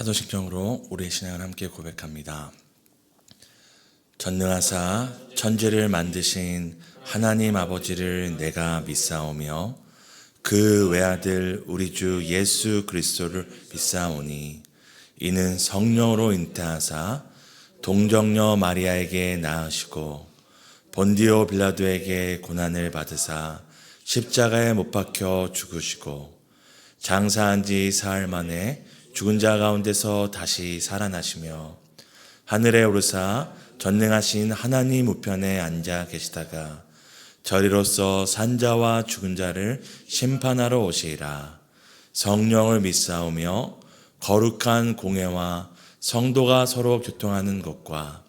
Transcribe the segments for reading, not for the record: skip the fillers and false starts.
사도신경으로 우리의 신앙을 함께 고백합니다. 전능하사 천지를 만드신 하나님 아버지를 내가 믿사오며 그 외아들 우리 주 예수 그리스도를 믿사오니 이는 성령으로 잉태하사 동정녀 마리아에게 낳으시고 본디오 빌라도에게 고난을 받으사 십자가에 못 박혀 죽으시고 장사한 지 사흘 만에 죽은 자 가운데서 다시 살아나시며 하늘에 오르사 전능하신 하나님 우편에 앉아 계시다가 저리로서 산자와 죽은 자를 심판하러 오시리라. 성령을 믿사오며 거룩한 공회와 성도가 서로 교통하는 것과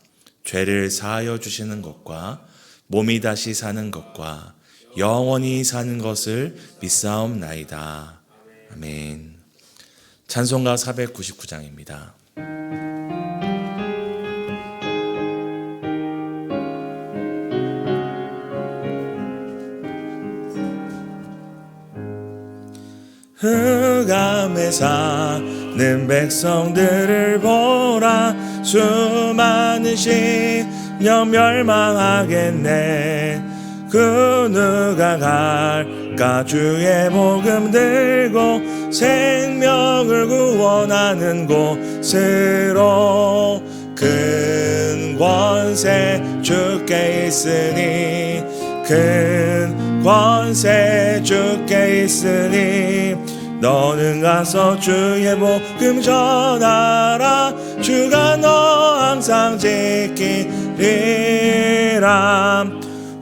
죄를 사하여 주시는 것과 몸이 다시 사는 것과 영원히 사는 것을 믿사옵나이다. 아멘. 찬송가 499장입니다. 흑암에 사는 백성들을 보라. 수많은 신령 멸망하겠네. 그 누가 갈까? 주의 복음 들고 생명을 구원하는 곳으로. 큰 권세 주께 있으니, 큰 권세 주께 있으니, 너는 가서 주의 복음 전하라. 주가 너 항상 지키리라.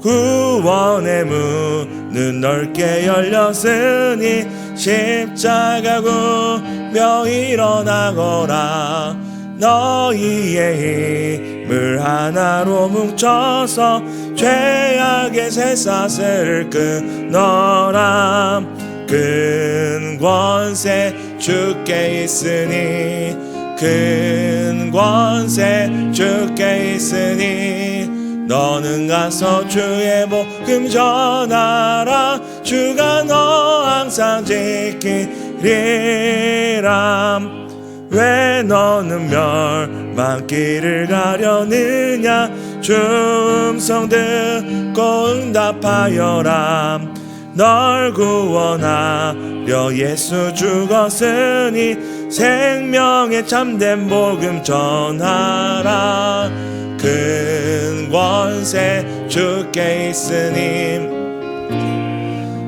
구원의 문은 넓게 열렸으니 십자가 구며 일어나거라. 너희의 힘을 하나로 뭉쳐서 죄악의 쇠사슬을 끊어라. 큰 권세 주께 있으니, 큰 권세 주께 있으니, 너는 가서 주의 복음 전하라. 주가 너 항상 지키리라. 왜 너는 멸망길을 가려느냐? 주 음성 듣고 응답하여라. 널 구원하려 예수 죽었으니 생명의 참된 복음 전하라. 큰 권세 주께 있으니,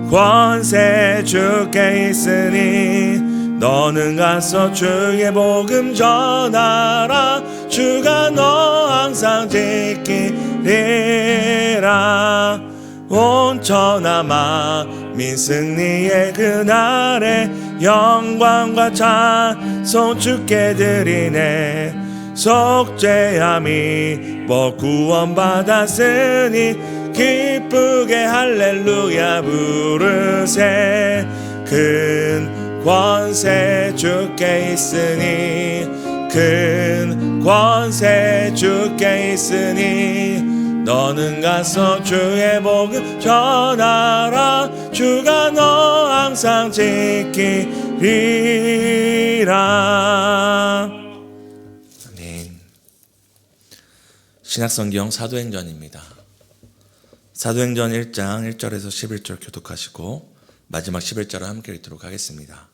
권세 주께 있으니, 너는 가서 주의 복음 전하라. 주가 너 항상 지키리라. 온 천하 만민 승리의 그날에 영광과 찬송 주께 드리네. 속죄함이 뭐 구원받았으니 기쁘게 할렐루야 부르세. 큰 권세 주께 있으니, 큰 권세 주께 있으니, 너는 가서 주의 복음 전하라. 주가 너 항상 지키리라. 아멘. 신약성경 사도행전입니다. 사도행전 1장 1절에서 11절 교독하시고 마지막 11절을 함께 읽도록 하겠습니다.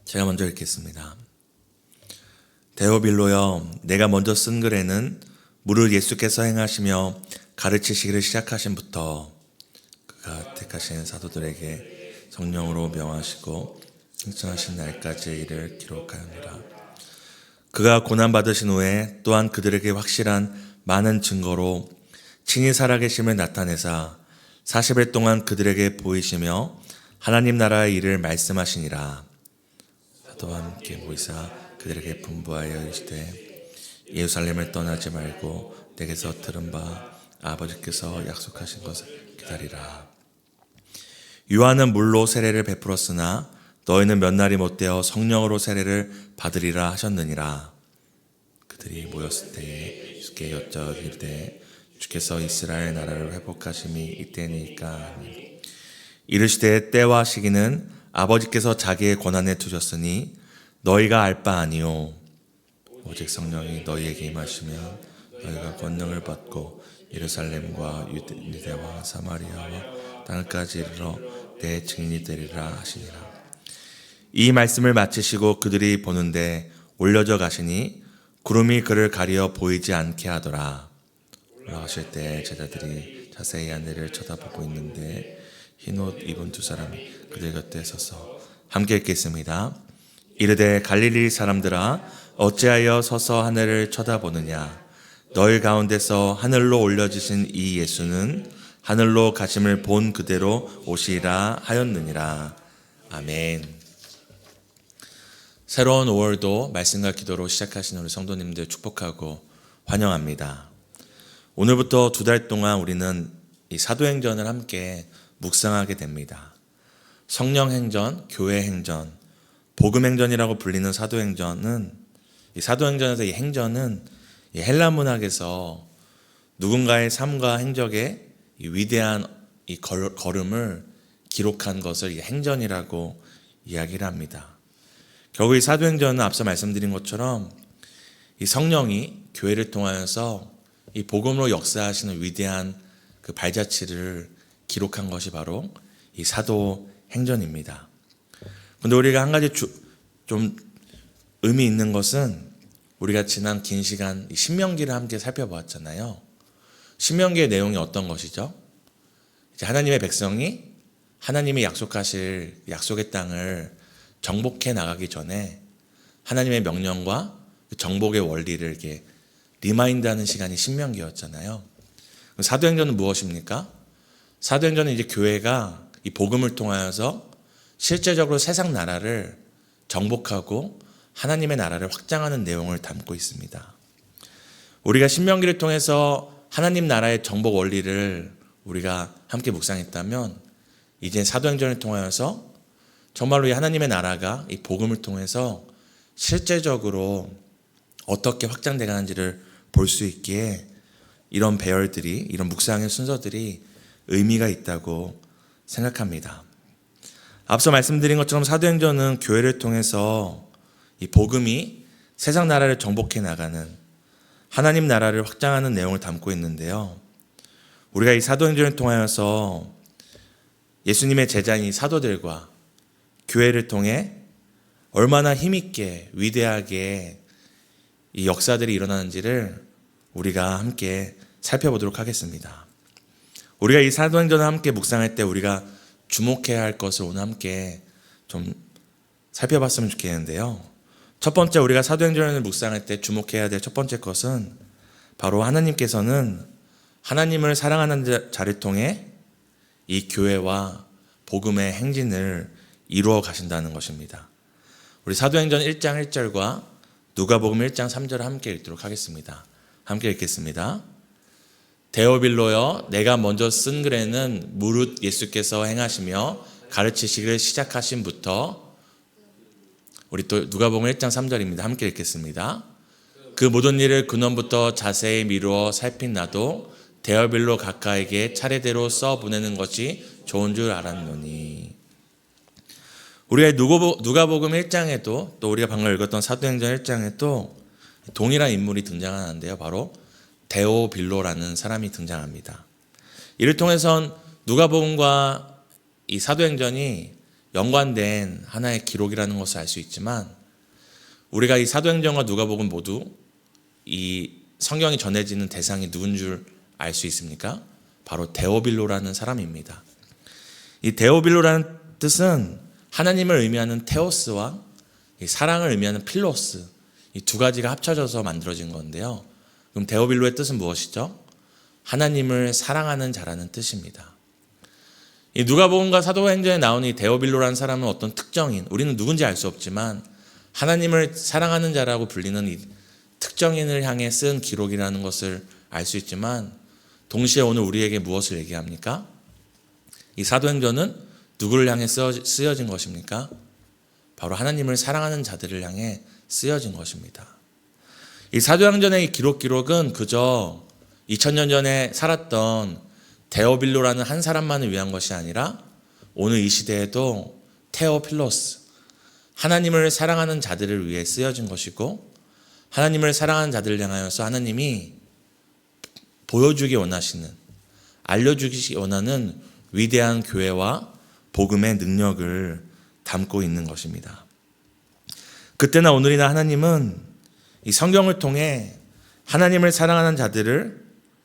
제가 먼저 읽겠습니다. 데오빌로여, 내가 먼저 쓴 글에는 무릇 예수께서 행하시며 가르치시기를 시작하신부터 그가 택하신 사도들에게 성령으로 명하시고 승천하신 날까지의 일을 기록하였노라. 그가 고난받으신 후에 또한 그들에게 확실한 많은 증거로 친히 살아계심을 나타내사 40일 동안 그들에게 보이시며 하나님 나라의 일을 말씀하시니라. 사도와 함께 모이사 그들에게 분부하여 이르시되 예루살렘을 떠나지 말고 내게서 들은 바 아버지께서 약속하신 것을 기다리라. 요한은 물로 세례를 베풀었으나 너희는 몇 날이 못되어 성령으로 세례를 받으리라 하셨느니라. 그들이 모였을 때에 예수께 여쭤 이르되 주께서 이스라엘 나라를 회복하심이 이때니까. 이르시되 때와 시기는 아버지께서 자기의 권한에 두셨으니 너희가 알 바 아니요 오직 성령이 너희에게 임하시면 너희가 권능을 받고 예루살렘과 유대와 사마리아와 땅까지 이르러 내 증인이 되리라 하시니라. 이 말씀을 마치시고 그들이 보는데 올려져 가시니 구름이 그를 가리어 보이지 않게 하더라. 올라가실 때 제자들이 자세히 하늘을 쳐다보고 있는데 흰옷 입은 두 사람이 그들 곁에 서서 함께 읽겠습니다. 이르되 갈릴리 사람들아 어찌하여 서서 하늘을 쳐다보느냐. 너희 가운데서 하늘로 올려지신 이 예수는 하늘로 가심을 본 그대로 오시리라 하였느니라. 아멘. 새로운 5월도 말씀과 기도로 시작하신 우리 성도님들 축복하고 환영합니다. 오늘부터 2달 동안 우리는 이 사도행전을 함께 묵상하게 됩니다. 성령행전, 교회행전, 복음행전이라고 불리는 사도행전은 이 사도행전에서 이 행전은 이 헬라 문학에서 누군가의 삶과 행적의 이 위대한 이 걸음을 기록한 것을 이 행전이라고 이야기를 합니다. 결국 이 사도행전은 앞서 말씀드린 것처럼 이 성령이 교회를 통하여서 이 복음으로 역사하시는 위대한 그 발자취를 기록한 것이 바로 이 사도행전입니다. 그런데 우리가 한 가지 좀 의미 있는 것은 우리가 지난 긴 시간 이 신명기를 함께 살펴보았잖아요. 신명기의 내용이 어떤 것이죠? 이제 하나님의 백성이 하나님이 약속하실 약속의 땅을 정복해 나가기 전에 하나님의 명령과 그 정복의 원리를 이렇게 리마인드하는 시간이 신명기였잖아요. 사도행전은 무엇입니까? 사도행전은 이제 교회가 이 복음을 통하여서 실제적으로 세상 나라를 정복하고 하나님의 나라를 확장하는 내용을 담고 있습니다. 우리가 신명기를 통해서 하나님 나라의 정복 원리를 우리가 함께 묵상했다면 이제 사도행전을 통하여서 정말로 이 하나님의 나라가 이 복음을 통해서 실제적으로 어떻게 확장돼 가는지를 볼 수 있기에 이런 배열들이, 이런 묵상의 순서들이 의미가 있다고 생각합니다. 앞서 말씀드린 것처럼 사도행전은 교회를 통해서 이 복음이 세상 나라를 정복해 나가는 하나님 나라를 확장하는 내용을 담고 있는데요. 우리가 이 사도행전을 통하여서 예수님의 제자인 사도들과 교회를 통해 얼마나 힘있게 위대하게 이 역사들이 일어나는지를 우리가 함께 살펴보도록 하겠습니다. 우리가 이 사도행전을 함께 묵상할 때 우리가 주목해야 할 것을 오늘 함께 좀 살펴봤으면 좋겠는데요. 첫 번째 우리가 사도행전을 묵상할 때 주목해야 될 첫 번째 것은 바로 하나님께서는 하나님을 사랑하는 자를 통해 이 교회와 복음의 행진을 이루어 가신다는 것입니다. 우리 사도행전 1장 1절과 누가복음 1장 3절을 함께 읽도록 하겠습니다. 함께 읽겠습니다. 데오빌로여 내가 먼저 쓴 글에는 무릇 예수께서 행하시며 가르치시기를 시작하신부터 우리 또 누가복음 1장 3절입니다. 함께 읽겠습니다. 그 모든 일을 근원부터 자세히 미루어 살핀 나도 데오빌로 각하에게 차례대로 써 보내는 것이 좋은 줄 알았노니. 우리가 누가복음 1장에도 또 우리가 방금 읽었던 사도행전 1장에도 동일한 인물이 등장하는데요. 바로 데오빌로라는 사람이 등장합니다. 이를 통해선 누가복음과 이 사도행전이 연관된 하나의 기록이라는 것을 알 수 있지만 우리가 이 사도행전과 누가복음 모두 이 성경이 전해지는 대상이 누군 줄 알 수 있습니까? 바로 데오빌로라는 사람입니다. 이 데오빌로라는 뜻은 하나님을 의미하는 테오스와 이 사랑을 의미하는 필로스 이 두 가지가 합쳐져서 만들어진 건데요. 그럼 데오빌로의 뜻은 무엇이죠? 하나님을 사랑하는 자라는 뜻입니다. 이 누가복음과 사도행전에 나오는 이 데오빌로라는 사람은 어떤 특정인, 우리는 누군지 알 수 없지만 하나님을 사랑하는 자라고 불리는 이 특정인을 향해 쓴 기록이라는 것을 알 수 있지만 동시에 오늘 우리에게 무엇을 얘기합니까? 이 사도행전은 누구를 향해 쓰여진 것입니까? 바로 하나님을 사랑하는 자들을 향해 쓰여진 것입니다. 이 사도행전의 기록은 그저 2000년 전에 살았던 데오빌로라는 한 사람만을 위한 것이 아니라 오늘 이 시대에도 테오필로스, 하나님을 사랑하는 자들을 위해 쓰여진 것이고, 하나님을 사랑하는 자들을 향하여서 하나님이 보여주기 원하시는, 알려주기 원하는 위대한 교회와 복음의 능력을 담고 있는 것입니다. 그때나 오늘이나 하나님은 이 성경을 통해 하나님을 사랑하는 자들을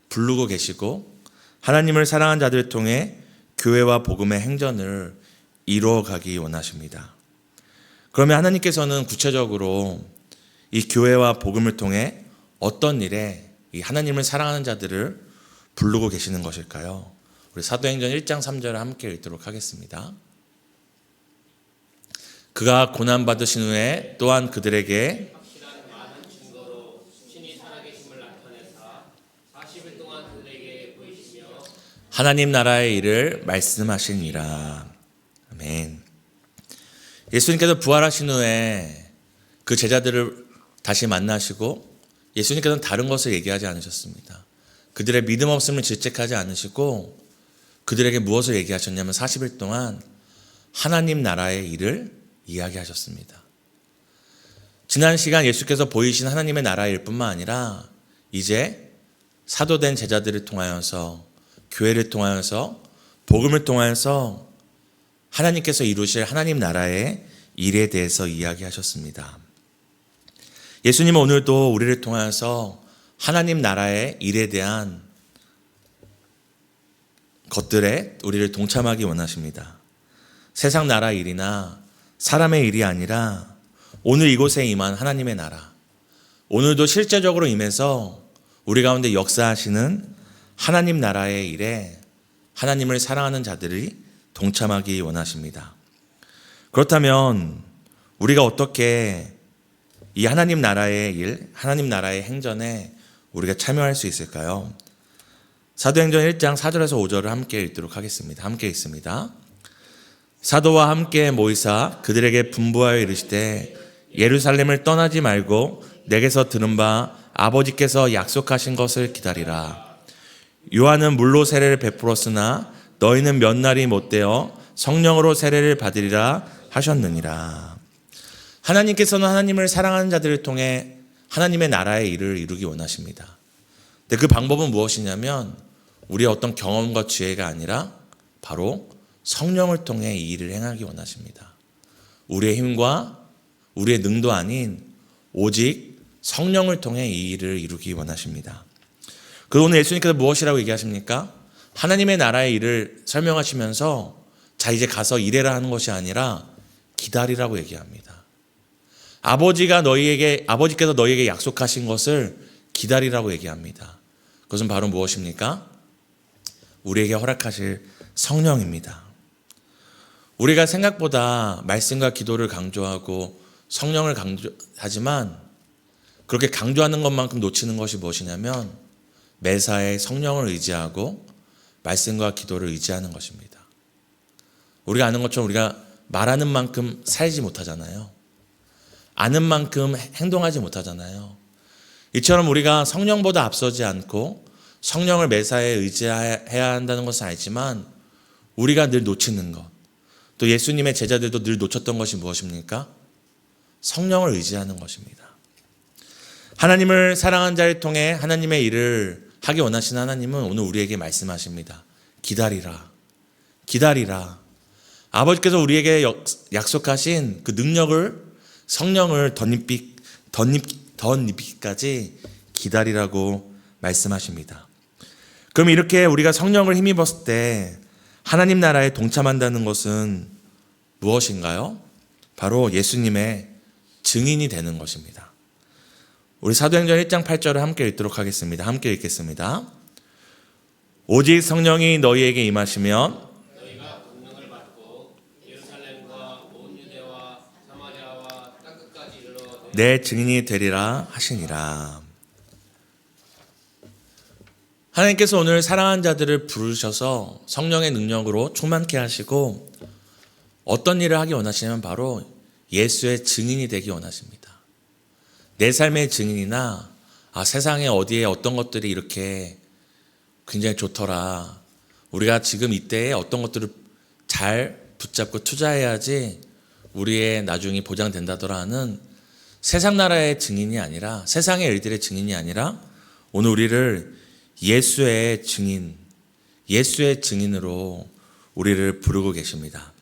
부르고 계시고, 하나님을 사랑하는 자들을 통해 교회와 복음의 행전을 이루어가기 원하십니다. 그러면 하나님께서는 구체적으로 이 교회와 복음을 통해 어떤 일에 이 하나님을 사랑하는 자들을 부르고 계시는 것일까요? 우리 사도행전 1장 3절을 함께 읽도록 하겠습니다. 그가 고난받으신 후에 또한 그들에게 하나님 나라의 일을 말씀하시니라. 아멘. 예수님께서 부활하신 후에 그 제자들을 다시 만나시고 예수님께서는 다른 것을 얘기하지 않으셨습니다. 그들의 믿음 없음을 질책하지 않으시고 그들에게 무엇을 얘기하셨냐면 40일 동안 하나님 나라의 일을 이야기하셨습니다. 지난 시간 예수께서 보이신 하나님의 나라의 일뿐만 아니라 이제 사도된 제자들을 통하여서, 교회를 통하여서, 복음을 통하여서 하나님께서 이루실 하나님 나라의 일에 대해서 이야기하셨습니다. 예수님은 오늘도 우리를 통하여서 하나님 나라의 일에 대한 것들에 우리를 동참하기 원하십니다. 세상 나라 일이나 사람의 일이 아니라 오늘 이곳에 임한 하나님의 나라, 오늘도 실제적으로 임해서 우리 가운데 역사하시는 하나님 나라의 일에 하나님을 사랑하는 자들이 동참하기 원하십니다. 그렇다면 우리가 어떻게 이 하나님 나라의 일, 하나님 나라의 행전에 우리가 참여할 수 있을까요? 사도행전 1장 4절에서 5절을 함께 읽도록 하겠습니다. 함께 읽습니다. 사도와 함께 모이사 그들에게 분부하여 이르시되 예루살렘을 떠나지 말고 내게서 들은 바 아버지께서 약속하신 것을 기다리라. 요한은 물로 세례를 베풀었으나 너희는 몇 날이 못되어 성령으로 세례를 받으리라 하셨느니라. 하나님께서는 하나님을 사랑하는 자들을 통해 하나님의 나라의 일을 이루기 원하십니다. 근데 그 방법은 무엇이냐면 우리의 어떤 경험과 지혜가 아니라 바로 성령을 통해 이 일을 행하기 원하십니다. 우리의 힘과 우리의 능도 아닌 오직 성령을 통해 이 일을 이루기 원하십니다. 그리고 오늘 예수님께서 무엇이라고 얘기하십니까? 하나님의 나라의 일을 설명하시면서 자 이제 가서 일해라 하는 것이 아니라 기다리라고 얘기합니다. 아버지께서 너희에게 약속하신 것을 기다리라고 얘기합니다. 그것은 바로 무엇입니까? 우리에게 허락하실 성령입니다. 우리가 생각보다 말씀과 기도를 강조하고 성령을 강조하지만 그렇게 강조하는 것만큼 놓치는 것이 무엇이냐면 매사에 성령을 의지하고 말씀과 기도를 의지하는 것입니다. 우리가 아는 것처럼 우리가 말하는 만큼 살지 못하잖아요. 아는 만큼 행동하지 못하잖아요. 이처럼 우리가 성령보다 앞서지 않고 성령을 매사에 의지해야 한다는 것은 알지만 우리가 늘 놓치는 것, 또 예수님의 제자들도 늘 놓쳤던 것이 무엇입니까? 성령을 의지하는 것입니다. 하나님을 사랑하는 자를 통해 하나님의 일을 하기 원하시는 하나님은 오늘 우리에게 말씀하십니다. 기다리라. 기다리라. 아버지께서 우리에게 약속하신 그 능력을, 성령을 덧입히기까지 기다리라고 말씀하십니다. 그럼 이렇게 우리가 성령을 힘입었을 때 하나님 나라에 동참한다는 것은 무엇인가요? 바로 예수님의 증인이 되는 것입니다. 우리 사도행전 1장 8절을 함께 읽도록 하겠습니다. 함께 읽겠습니다. 오직 성령이 너희에게 임하시면 너희가 권능을 받고 예루살렘과 온 유대와 사마리아와 땅끝까지 이르러 내 증인이 되리라 하시니라. 하나님께서 오늘 사랑하는 자들을 부르셔서 성령의 능력으로 충만케 하시고 어떤 일을 하기 원하시냐면 바로 예수의 증인이 되기 원하십니다. 내 삶의 증인이나 세상에 어디에 어떤 것들이 이렇게 굉장히 좋더라. 우리가 지금 이때에 어떤 것들을 잘 붙잡고 투자해야지 우리의 나중이 보장된다더라 하는 세상 나라의 증인이 아니라, 세상의 일들의 증인이 아니라 오늘 우리를 예수의 증인, 예수의 증인으로 우리를 부르고 계십니다.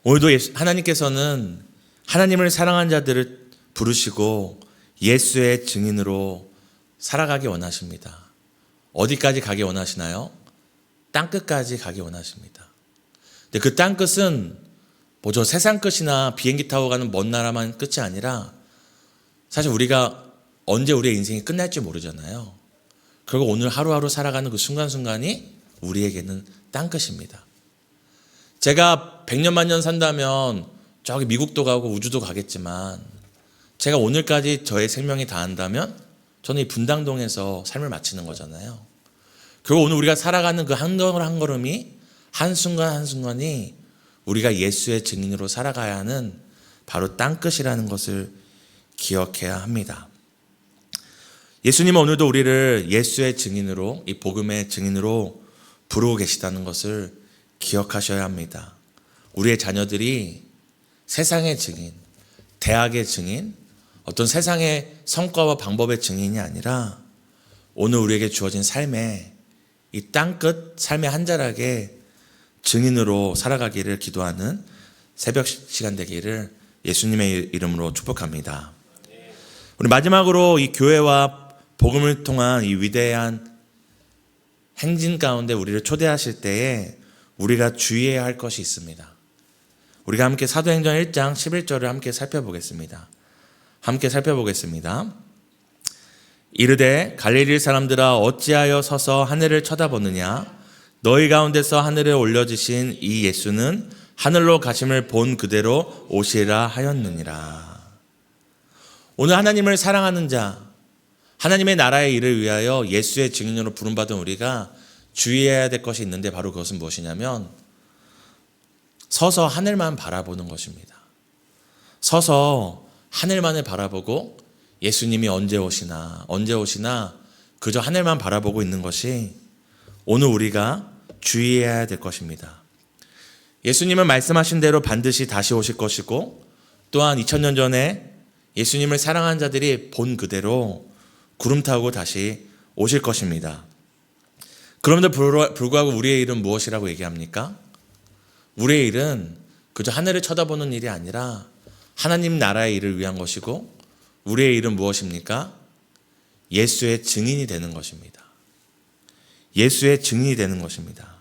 오늘도 하나님께서는 하나님을 사랑한 자들을 부르시고 예수의 증인으로 살아가기 원하십니다. 어디까지 가기 원하시나요? 땅끝까지 가기 원하십니다. 근데 그 땅끝은 뭐 저 세상 끝이나 비행기 타고 가는 먼 나라만 끝이 아니라 사실 우리가 언제 우리의 인생이 끝날지 모르잖아요. 그리고 오늘 하루하루 살아가는 그 순간순간이 우리에게는 땅끝입니다. 제가 100년 만년 산다면 저기 미국도 가고 우주도 가겠지만 제가 오늘까지 저의 생명이 다한다면 저는 이 분당동에서 삶을 마치는 거잖아요. 그리고 오늘 우리가 살아가는 그 한 걸음 한 걸음이 한순간 한순간이 우리가 예수의 증인으로 살아가야 하는 바로 땅끝이라는 것을 기억해야 합니다. 예수님은 오늘도 우리를 예수의 증인으로, 이 복음의 증인으로 부르고 계시다는 것을 기억하셔야 합니다. 우리의 자녀들이 세상의 증인, 대학의 증인, 어떤 세상의 성과와 방법의 증인이 아니라 오늘 우리에게 주어진 삶의 이 땅끝 삶의 한 자락의 증인으로 살아가기를 기도하는 새벽 시간 되기를 예수님의 이름으로 축복합니다. 우리 마지막으로 이 교회와 복음을 통한 이 위대한 행진 가운데 우리를 초대하실 때에 우리가 주의해야 할 것이 있습니다. 우리가 함께 사도행전 1장 11절을 함께 살펴보겠습니다. 이르되 갈릴리 사람들아 어찌하여 서서 하늘을 쳐다보느냐? 너희 가운데서 하늘에 올려지신 이 예수는 하늘로 가심을 본 그대로 오시리라 하였느니라. 오늘 하나님을 사랑하는 자, 하나님의 나라의 일을 위하여 예수의 증인으로 부름받은 우리가 주의해야 될 것이 있는데 바로 그것은 무엇이냐면 서서 하늘만 바라보는 것입니다. 서서 하늘만을 바라보고 예수님이 언제 오시나 그저 하늘만 바라보고 있는 것이 오늘 우리가 주의해야 될 것입니다. 예수님은 말씀하신 대로 반드시 다시 오실 것이고 또한 2000년 전에 예수님을 사랑한 자들이 본 그대로 구름 타고 다시 오실 것입니다. 그럼에도 불구하고 우리의 일은 무엇이라고 얘기합니까? 우리의 일은 그저 하늘을 쳐다보는 일이 아니라 하나님 나라의 일을 위한 것이고 우리의 일은 무엇입니까? 예수의 증인이 되는 것입니다. 예수의 증인이 되는 것입니다.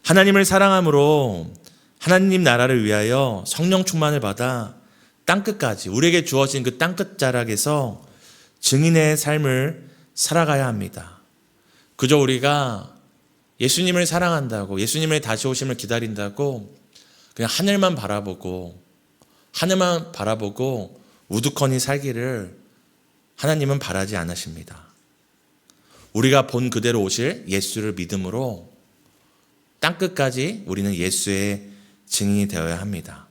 하나님을 사랑함으로 하나님 나라를 위하여 성령 충만을 받아 땅끝까지 우리에게 주어진 그 땅끝 자락에서 증인의 삶을 살아가야 합니다. 그저 우리가 예수님을 사랑한다고 예수님의 다시 오심을 기다린다고 그냥 하늘만 바라보고 우두커니 살기를 하나님은 바라지 않으십니다. 우리가 본 그대로 오실 예수를 믿음으로 땅끝까지 우리는 예수의 증인이 되어야 합니다.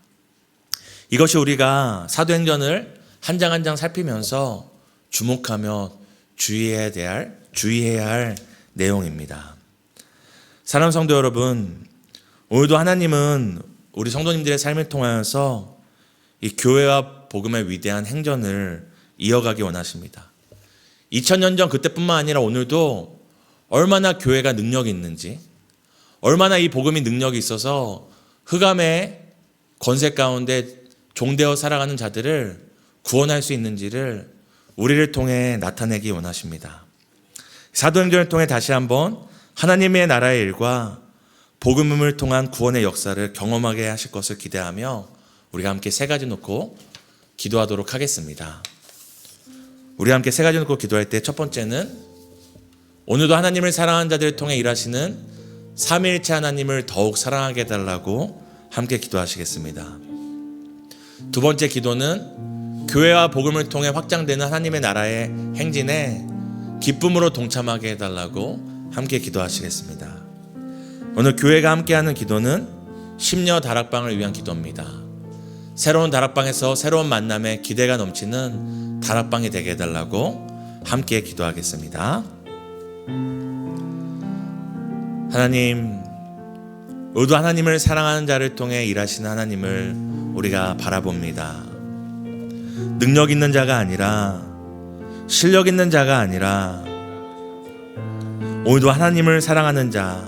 이것이 우리가 사도행전을 한 장 한 장 살피면서 주목하며 주의해야 할 내용입니다. 사랑하는 성도 여러분, 오늘도 하나님은 우리 성도님들의 삶을 통하여서 이 교회와 복음의 위대한 행전을 이어가기 원하십니다. 2000년 전 그때뿐만 아니라 오늘도 얼마나 교회가 능력이 있는지, 얼마나 이 복음이 능력이 있어서 흑암의 권세 가운데 종되어 살아가는 자들을 구원할 수 있는지를 우리를 통해 나타내기 원하십니다. 사도행전을 통해 다시 한번 하나님의 나라의 일과 복음을 통한 구원의 역사를 경험하게 하실 것을 기대하며 우리가 함께 세 가지 놓고 기도하도록 하겠습니다. 우리가 함께 세 가지 놓고 기도할 때 첫 번째는 오늘도 하나님을 사랑하는 자들을 통해 일하시는 삼위일체 하나님을 더욱 사랑하게 해달라고 함께 기도하시겠습니다. 두 번째 기도는 교회와 복음을 통해 확장되는 하나님의 나라의 행진에 기쁨으로 동참하게 해달라고 함께 기도하시겠습니다. 오늘 교회가 함께하는 기도는 심려 다락방을 위한 기도입니다. 새로운 다락방에서 새로운 만남에 기대가 넘치는 다락방이 되게 해달라고 함께 기도하겠습니다. 하나님, 모두 하나님을 사랑하는 자를 통해 일하시는 하나님을 우리가 바라봅니다. 능력 있는 자가 아니라, 실력 있는 자가 아니라, 오늘도 하나님을 사랑하는 자,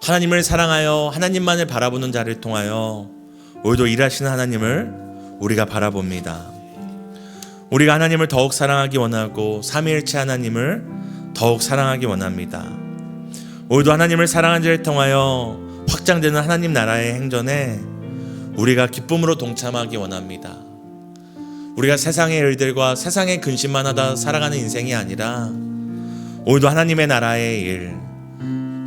하나님을 사랑하여 하나님만을 바라보는 자를 통하여 오늘도 일하시는 하나님을 우리가 바라봅니다. 우리가 하나님을 더욱 사랑하기 원하고 삼위일체 하나님을 더욱 사랑하기 원합니다. 오늘도 하나님을 사랑하는 자를 통하여 확장되는 하나님 나라의 행전에 우리가 기쁨으로 동참하기 원합니다. 우리가 세상의 일들과 세상의 근심만 하다 살아가는 인생이 아니라 오늘도 하나님의 나라의 일,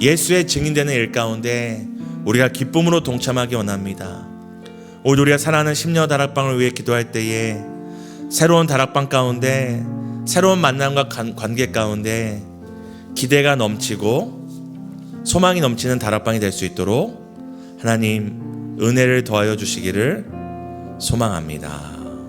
예수의 증인되는 일 가운데 우리가 기쁨으로 동참하기 원합니다. 오늘 우리가 사랑하는 심려 다락방을 위해 기도할 때에 새로운 다락방 가운데, 새로운 만남과 관계 가운데 기대가 넘치고 소망이 넘치는 다락방이 될 수 있도록 하나님 은혜를 더하여 주시기를 소망합니다.